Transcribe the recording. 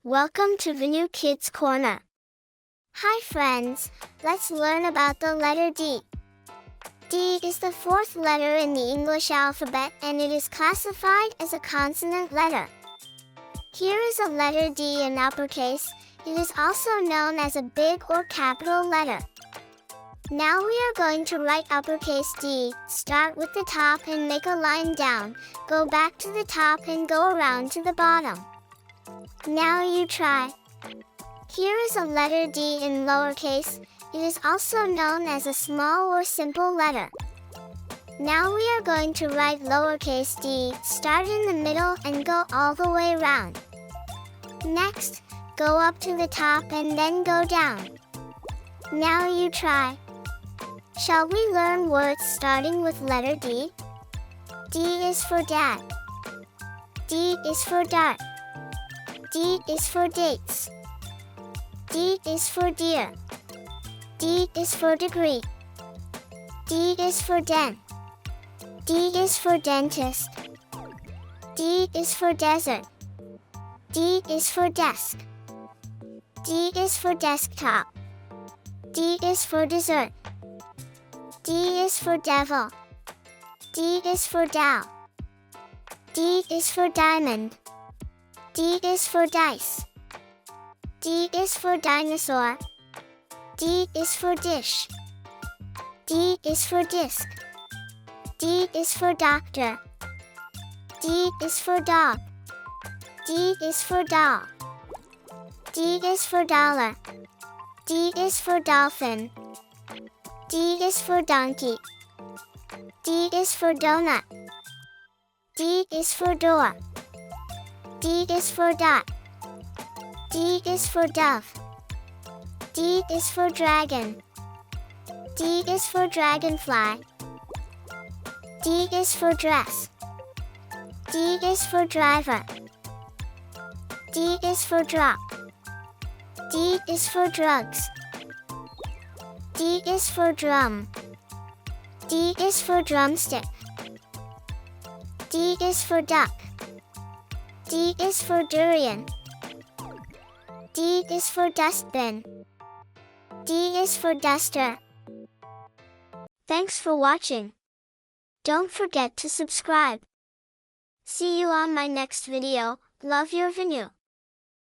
Welcome to the new Kids Corner. Hi friends, let's learn about the letter D. D is the fourth letter in the English alphabet and it is classified as a consonant letter. Here is a letter D in uppercase. It is also known as a big or capital letter. Now we are going to write uppercase D. Start with the top and make a line down. Go back to the top and go around to the bottom. Now you try. Here is a letter D in lowercase. It is also known as a small or simple letter. Now we are going to write lowercase d. Start in the middle and go all the way around. Next, go up to the top and then go down. Now you try. Shall we learn words starting with letter D? D is for dad. D is for dark. D is for dates. D is for deer. D is for degree. D is for den. D is for dentist. D is for desert. D is for desk. D is for desktop. D is for dessert. D is for devil. D is for Dow. D is for diamond. D is for dice. D is for dinosaur. D is for dish. D is for disc. D is for doctor. D is for dog. D is for doll. D is for dollar. D is for dolphin. D is for donkey. D is for donut. D is for door. D is for dot. D is for dove. D is for dragon. D is for dragonfly. D is for dress. D is for driver. D is for drop. D is for drugs. D is for drum. D is for drumstick. D is for duck. D is for durian. D is for dustbin. D is for duster. Thanks for watching. Don't forget to subscribe. See you on my next video. Love your venue.